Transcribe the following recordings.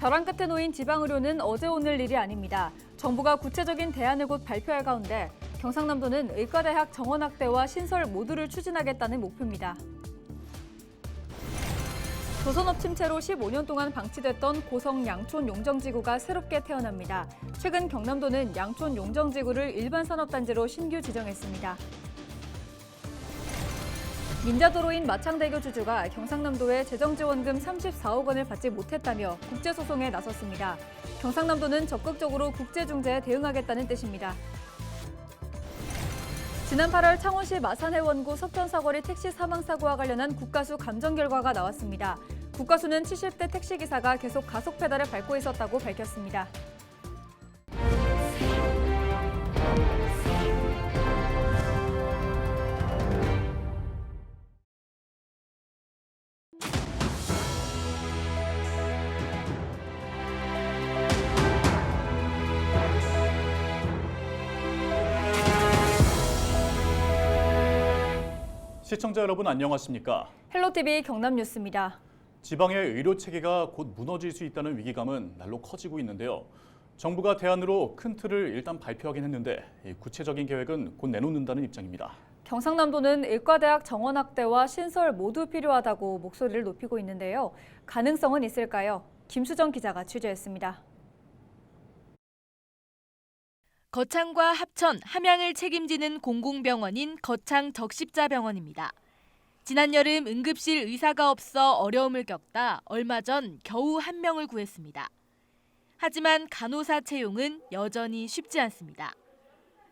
벼랑 끝에 놓인 지방의료는 어제 오늘 일이 아닙니다. 정부가 구체적인 대안을 곧 발표할 가운데 경상남도는 의과대학 정원 확대와 신설 모두를 추진하겠다는 목표입니다. 조선업 침체로 15년 동안 방치됐던 고성 양촌 용정지구가 새롭게 태어납니다. 최근 경남도는 양촌 용정지구를 일반 산업단지로 신규 지정했습니다. 민자도로인 마창대교 주주가 경상남도에 재정지원금 34억 원을 받지 못했다며 국제소송에 나섰습니다. 경상남도는 적극적으로 국제중재에 대응하겠다는 뜻입니다. 지난 8월 창원시 마산해원구 석천사거리 택시 사망사고와 관련한 국가수 감정 결과가 나왔습니다. 국가수는 70대 택시기사가 계속 가속 페달을 밟고 있었다고 밝혔습니다. 시청자 여러분 안녕하십니까? 헬로티비 경남뉴스입니다. 지방의 의료 체계가 곧 무너질 수 있다는 위기감은 날로 커지고 있는데요. 정부가 대안으로 큰 틀을 일단 발표하긴 했는데 구체적인 계획은 곧 내놓는다는 입장입니다. 경상남도는 의과대학 정원 확대와 신설 모두 필요하다고 목소리를 높이고 있는데요. 가능성은 있을까요? 김수정 기자가 취재했습니다. 거창과 합천, 함양을 책임지는 공공병원인 거창 적십자병원입니다. 지난 여름 응급실 의사가 없어 어려움을 겪다 얼마 전 겨우 한 명을 구했습니다. 하지만 간호사 채용은 여전히 쉽지 않습니다.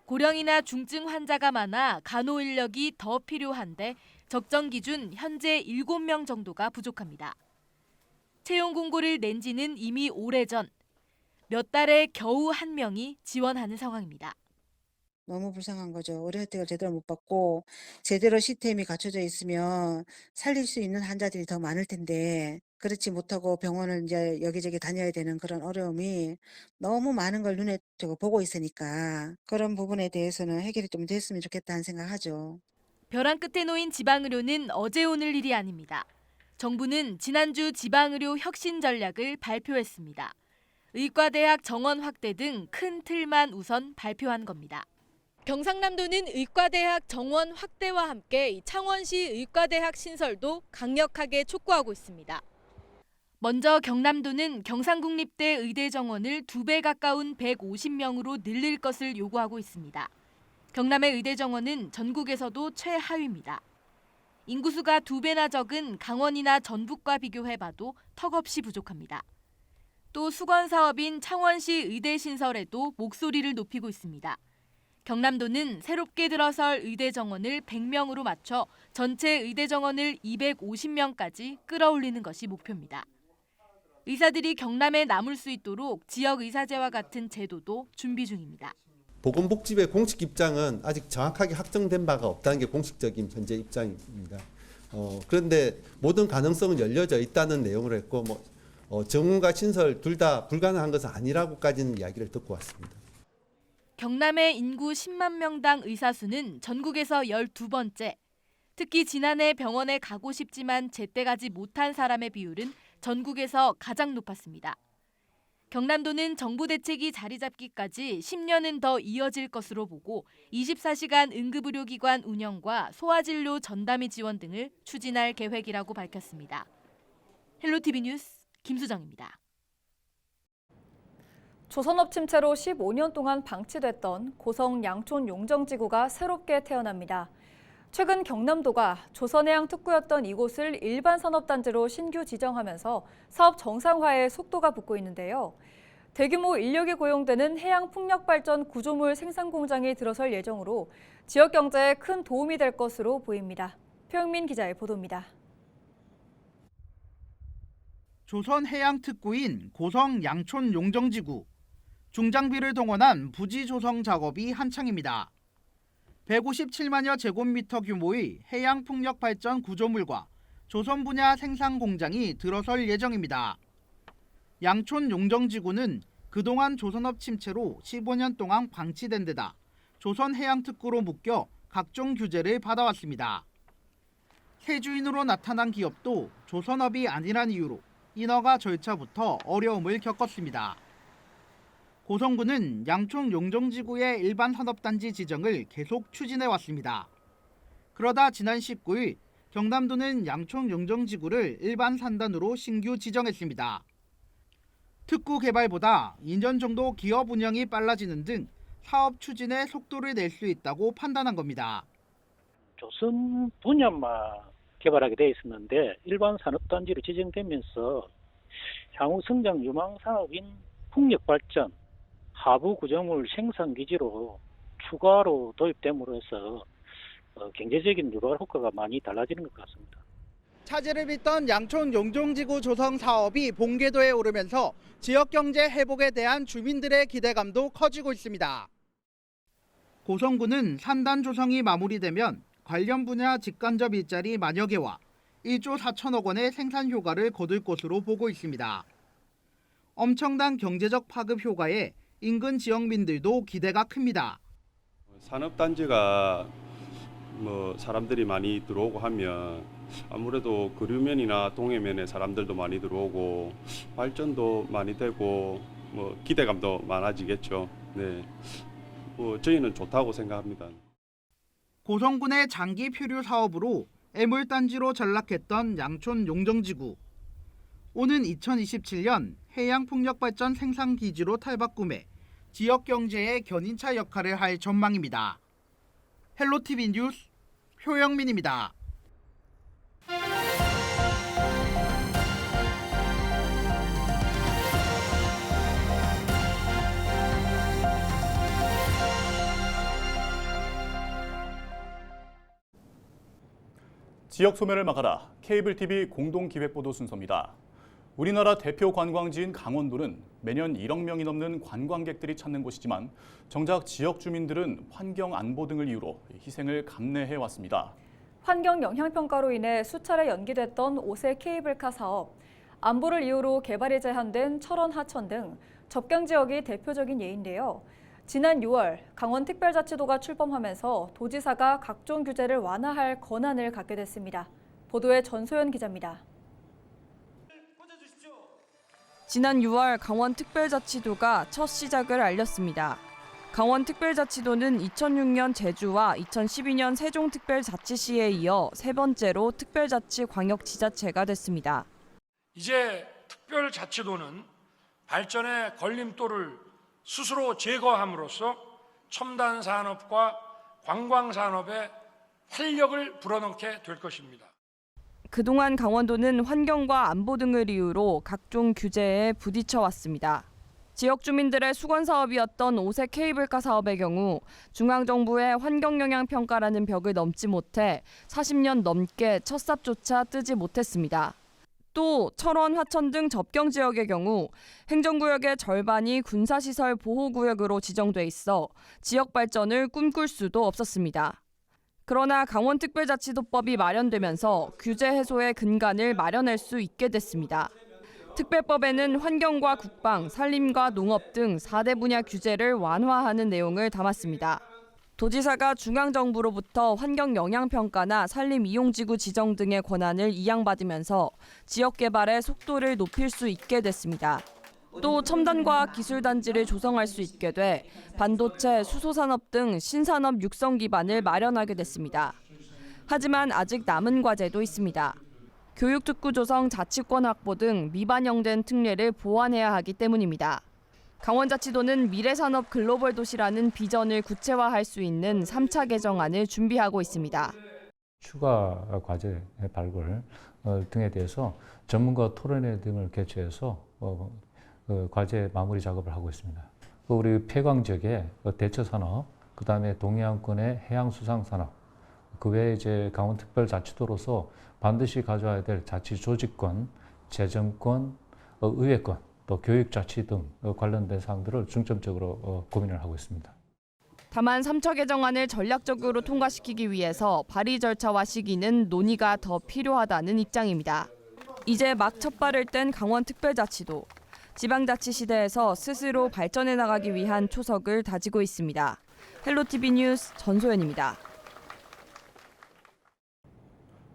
고령이나 중증 환자가 많아 간호 인력이 더 필요한데 적정 기준 현재 7명 정도가 부족합니다. 채용 공고를 낸 지는 이미 오래전. 몇 달에 겨우 한 명이 지원하는 상황입니다. 너무 불쌍한 거죠. 의료 혜택을 제대로 못 받고 제대로 시스템이 갖춰져 있으면 살릴 수 있는 환자들이 더 많을 텐데 그렇지 못하고 병원을 이제 여기저기 다녀야 되는 그런 어려움이 너무 많은 걸 눈에 보고 있으니까 그런 부분에 대해서는 해결이 좀 됐으면 좋겠다는 생각하죠. 벼랑 끝에 놓인 지방의료는 어제 오늘 일이 아닙니다. 정부는 지난주 지방의료 혁신 전략을 발표했습니다. 의과대학 정원 확대 등 큰 틀만 우선 발표한 겁니다. 경상남도는 의과대학 정원 확대와 함께 창원시 의과대학 신설도 강력하게 촉구하고 있습니다. 먼저 경남도는 경상국립대 의대 정원을 2배 가까운 150명으로 늘릴 것을 요구하고 있습니다. 경남의 의대 정원은 전국에서도 최하위입니다. 인구수가 2배나 적은 강원이나 전북과 비교해봐도 턱없이 부족합니다. 또 수건 사업인 창원시 의대 신설에도 목소리를 높이고 있습니다. 경남도는 새롭게 들어설 의대 정원을 100명으로 맞춰 전체 의대 정원을 250명까지 끌어올리는 것이 목표입니다. 의사들이 경남에 남을 수 있도록 지역 의사제와 같은 제도도 준비 중입니다. 보건복지부의 공식 입장은 아직 정확하게 확정된 바가 없다는 게 공식적인 현재 입장입니다. 그런데 모든 가능성은 열려져 있다는 내용으로 했고 정원과 신설 둘 다 불가능한 것은 아니라고까지는 이야기를 듣고 왔습니다. 경남의 인구 10만 명당 의사 수는 전국에서 12번째. 특히 지난해 병원에 가고 싶지만 제때 가지 못한 사람의 비율은 전국에서 가장 높았습니다. 경남도는 정부 대책이 자리 잡기까지 10년은 더 이어질 것으로 보고 24시간 응급의료기관 운영과 소아진료 전담의 지원 등을 추진할 계획이라고 밝혔습니다. 헬로티비 뉴스 김수정입니다. 조선업 침체로 15년 동안 방치됐던 고성 양촌 용정지구가 새롭게 태어납니다. 최근 경남도가 조선해양 특구였던 이곳을 일반 산업단지로 신규 지정하면서 사업 정상화에 속도가 붙고 있는데요. 대규모 인력이 고용되는 해양풍력발전 구조물 생산 공장이 들어설 예정으로 지역 경제에 큰 도움이 될 것으로 보입니다. 표영민 기자의 보도입니다. 조선해양특구인 고성 양촌 용정지구. 중장비를 동원한 부지 조성 작업이 한창입니다. 157만여 제곱미터 규모의 해양풍력 발전 구조물과 조선 분야 생산 공장이 들어설 예정입니다. 양촌 용정지구는 그동안 조선업 침체로 15년 동안 방치된 데다 조선해양특구로 묶여 각종 규제를 받아왔습니다. 세주인으로 나타난 기업도 조선업이 아니란 이유로 인허가 절차부터 어려움을 겪었습니다. 고성군은 양촌 용정지구의 일반 산업단지 지정을 계속 추진해왔습니다. 그러다 지난 19일 경남도는 양촌 용정지구를 일반 산단으로 신규 지정했습니다. 특구 개발보다 2년 정도 기업 운영이 빨라지는 등 사업 추진에 속도를 낼 수 있다고 판단한 겁니다. 조선 분야만 개발하게 돼 있었는데 일반 산업단지로 지정되면서 향후 성장 유망 사업인 풍력 발전, 하부 구조물 생산 기지로 추가로 도입됨으로 해서 경제적인 유발 효과가 많이 달라지는 것 같습니다. 차질을 빚던 양촌 용종지구 조성 사업이 본궤도에 오르면서 지역 경제 회복에 대한 주민들의 기대감도 커지고 있습니다. 고성군은 산단 조성이 마무리되면 관련 분야 직간접 일자리 만여 개와 1조 4천억 원의 생산 효과를 거둘 것으로 보고 있습니다. 엄청난 경제적 파급 효과에 인근 지역민들도 기대가 큽니다. 산업단지가 사람들이 많이 들어오고 하면 아무래도 거류면이나 동해면에 사람들도 많이 들어오고 발전도 많이 되고 기대감도 많아지겠죠. 네, 저희는 좋다고 생각합니다. 고성군의 장기 표류 사업으로 애물단지로 전락했던 양촌 용정지구. 오는 2027년 해양풍력발전 생산기지로 탈바꿈해 지역 경제의 견인차 역할을 할 전망입니다. 헬로티비 뉴스 효영민입니다. 지역 소멸을 막아라. 케이블 TV 공동기획보도 순서입니다. 우리나라 대표 관광지인 강원도는 매년 1억 명이 넘는 관광객들이 찾는 곳이지만 정작 지역 주민들은 환경 안보 등을 이유로 희생을 감내해 왔습니다. 환경 영향평가로 인해 수차례 연기됐던 5세 케이블카 사업, 안보를 이유로 개발이 제한된 철원 하천 등 접경 지역이 대표적인 예인데요. 지난 6월 강원특별자치도가 출범하면서 도지사가 각종 규제를 완화할 권한을 갖게 됐습니다. 보도에 전소연 기자입니다. 지난 6월 강원특별자치도가 첫 시작을 알렸습니다. 강원특별자치도는 2006년 제주와 2012년 세종특별자치시에 이어 세 번째로 특별자치 광역지자체가 됐습니다. 이제 특별자치도는 발전의 걸림돌을 스스로 제거함으로써 첨단 산업과 관광 산업에 활력을 불어넣게 될 것입니다. 그동안 강원도는 환경과 안보 등을 이유로 각종 규제에 부딪혀 왔습니다. 지역 주민들의 수건 사업이었던 5세 케이블카 사업의 경우 중앙정부의 환경영향평가라는 벽을 넘지 못해 40년 넘게 첫 삽조차 뜨지 못했습니다. 또 철원, 화천 등 접경 지역의 경우 행정구역의 절반이 군사시설 보호구역으로 지정돼 있어 지역 발전을 꿈꿀 수도 없었습니다. 그러나 강원특별자치도법이 마련되면서 규제 해소의 근간을 마련할 수 있게 됐습니다. 특별법에는 환경과 국방, 산림과 농업 등 4대 분야 규제를 완화하는 내용을 담았습니다. 도지사가 중앙정부로부터 환경영향평가나 산림이용지구 지정 등의 권한을 이양받으면서 지역개발의 속도를 높일 수 있게 됐습니다. 또 첨단과학 기술단지를 조성할 수 있게 돼 반도체, 수소산업 등 신산업 육성 기반을 마련하게 됐습니다. 하지만 아직 남은 과제도 있습니다. 교육특구 조성, 자치권 확보 등 미반영된 특례를 보완해야 하기 때문입니다. 강원자치도는 미래산업 글로벌 도시라는 비전을 구체화할 수 있는 3차 개정안을 준비하고 있습니다. 추가 과제 발굴 등에 대해서 전문가 토론회 등을 개최해서 과제 마무리 작업을 하고 있습니다. 우리 폐광 지역의 대처 산업, 그다음에 동해안권의 해양수상 산업, 그 외에 이제 강원특별자치도로서 반드시 가져와야 될 자치 조직권, 재정권, 의회권, 또 교육자치 등 관련된 사항들을 중점적으로 고민을 하고 있습니다. 다만 3차 개정안을 전략적으로 통과시키기 위해서 발의 절차와 시기는 논의가 더 필요하다는 입장입니다. 이제 막 첫발을 뗀 강원특별자치도. 지방자치 시대에서 스스로 발전해 나가기 위한 초석을 다지고 있습니다. 헬로티비 뉴스 전소연입니다.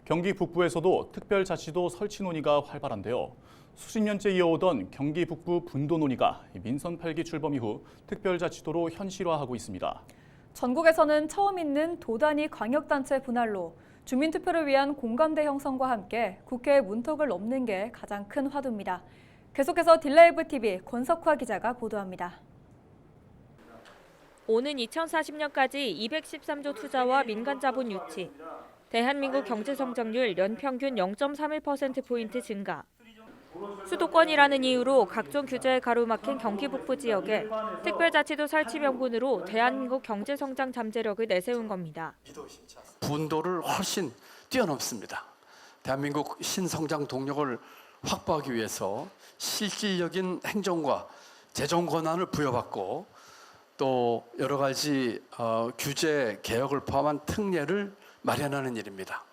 경기 북부에서도 특별자치도 설치 논의가 활발한데요. 수십 년째 이어오던 경기 북부 분도 논의가 민선 8기 출범 이후 특별자치도로 현실화하고 있습니다. 전국에서는 처음 있는 도단위 광역단체 분할로 주민투표를 위한 공감대 형성과 함께 국회의 문턱을 넘는 게 가장 큰 화두입니다. 계속해서 딜라이브 TV 권석화 기자가 보도합니다. 오는 2040년까지 213조 투자와 민간 자본 유치, 대한민국 경제 성장률 연평균 0.31%포인트 증가, 수도권이라는 이유로 각종 규제에 가로막힌 경기 북부 지역에 특별자치도 설치 명분으로 대한민국 경제 성장 잠재력을 내세운 겁니다. 분도를 훨씬 뛰어넘습니다. 대한민국 신성장 동력을 확보하기 위해서 실질적인 행정과 재정 권한을 부여받고 또 여러 가지 규제 개혁을 포함한 특례를 마련하는 일입니다.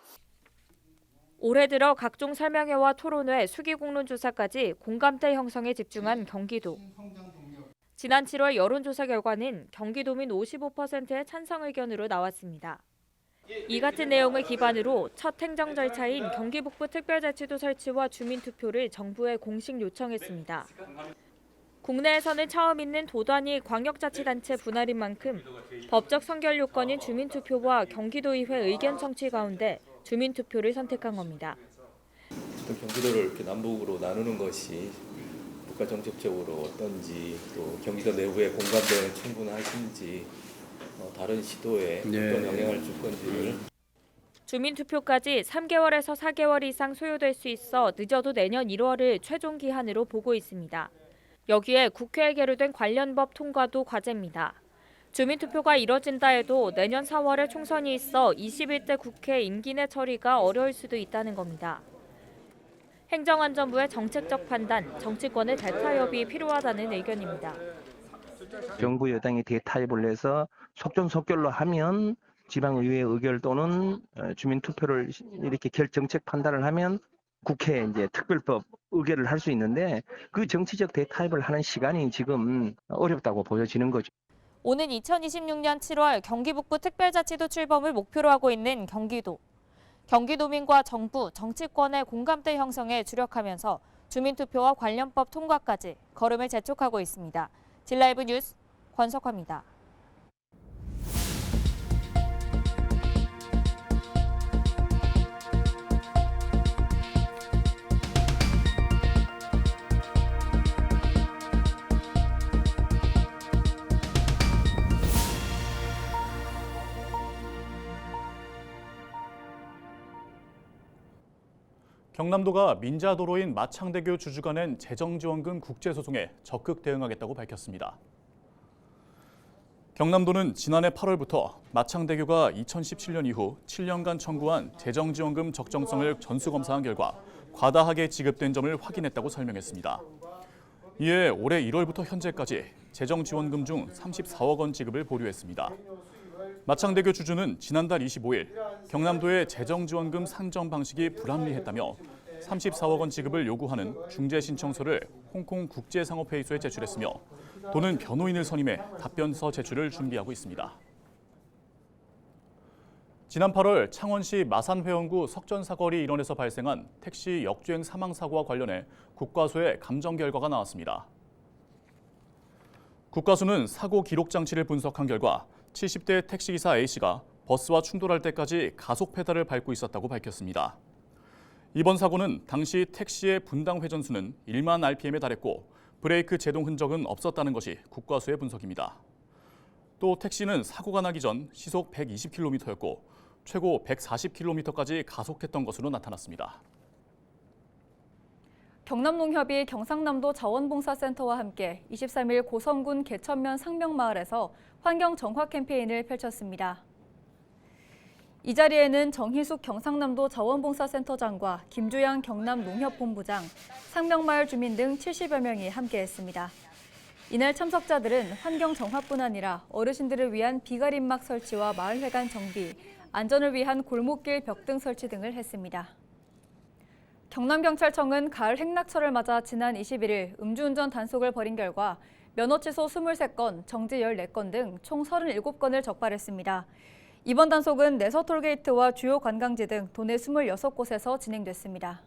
올해 들어 각종 설명회와 토론회, 수기공론 조사까지 공감대 형성에 집중한 경기도. 지난 7월 여론조사 결과는 경기도민 55%의 찬성 의견으로 나왔습니다. 이 같은 내용을 기반으로 첫 행정 절차인 경기 북부 특별자치도 설치와 주민투표를 정부에 공식 요청했습니다. 국내에서는 처음 있는 도단위 광역자치단체 분할인 만큼 법적 선결 요건인 주민투표와 경기도의회 의견 청취 가운데 주민투표를 선택한 겁니다. 경기도를 이렇게 남북으로 나누는 것이 국가 정책적으로 어떤지, 또 경기도 내부의 공감대는 충분하신지, 다른 시도에 어떤 영향을 줄 건지를. 주민투표까지 3개월에서 4개월 이상 소요될 수 있어 늦어도 내년 1월을 최종 기한으로 보고 있습니다. 여기에 국회에 계류된 관련 법 통과도 과제입니다. 주민투표가 이뤄진다 해도 내년 4월에 총선이 있어 21대 국회 임기 내 처리가 어려울 수도 있다는 겁니다. 행정안전부의 정책적 판단, 정치권의 대타협이 필요하다는 의견입니다. 정부 여당이 대타협을 해서 속전속결로 하면 지방의회 의결 또는 주민투표를 이렇게 정책 판단을 하면 국회에 이제 특별법 의결을 할 수 있는데 그 정치적 대타협을 하는 시간이 지금 어렵다고 보여지는 거죠. 오는 2026년 7월 경기 북부 특별자치도 출범을 목표로 하고 있는 경기도. 경기도민과 정부, 정치권의 공감대 형성에 주력하면서 주민투표와 관련법 통과까지 걸음을 재촉하고 있습니다. 딜라이브 뉴스 권석화입니다. 경남도가 민자도로인 마창대교 주주가 낸 재정지원금 국제소송에 적극 대응하겠다고 밝혔습니다. 경남도는 지난해 8월부터 마창대교가 2017년 이후 7년간 청구한 재정지원금 적정성을 전수검사한 결과 과다하게 지급된 점을 확인했다고 설명했습니다. 이에 올해 1월부터 현재까지 재정지원금 중 34억 원 지급을 보류했습니다. 마창대교 주주는 지난달 25일 경남도의 재정지원금 산정 방식이 불합리했다며 34억 원 지급을 요구하는 중재 신청서를 홍콩 국제상업회의소에 제출했으며 도는 변호인을 선임해 답변서 제출을 준비하고 있습니다. 지난 8월 창원시 마산회원구 석전사거리 일원에서 발생한 택시 역주행 사망 사고와 관련해 국과수의 감정 결과가 나왔습니다. 국과수는 사고 기록 장치를 분석한 결과 70대 택시기사 A씨가 버스와 충돌할 때까지 가속 페달을 밟고 있었다고 밝혔습니다. 이번 사고는 당시 택시의 분당 회전수는 1만 RPM에 달했고 브레이크 제동 흔적은 없었다는 것이 국과수의 분석입니다. 또 택시는 사고가 나기 전 시속 120km였고 최고 140km까지 가속했던 것으로 나타났습니다. 경남농협이 경상남도 자원봉사센터와 함께 23일 고성군 개천면 상명마을에서 환경 정화 캠페인을 펼쳤습니다. 이 자리에는 정희숙 경상남도 자원봉사센터장과 김주양 경남농협본부장, 상명마을 주민 등 70여 명이 함께했습니다. 이날 참석자들은 환경 정화뿐 아니라 어르신들을 위한 비가림막 설치와 마을회관 정비, 안전을 위한 골목길 벽등 설치 등을 했습니다. 경남경찰청은 가을 행락철을 맞아 지난 21일 음주운전 단속을 벌인 결과 면허 취소 23건, 정지 14건 등 총 37건을 적발했습니다. 이번 단속은 내서톨게이트와 주요 관광지 등 도내 26곳에서 진행됐습니다.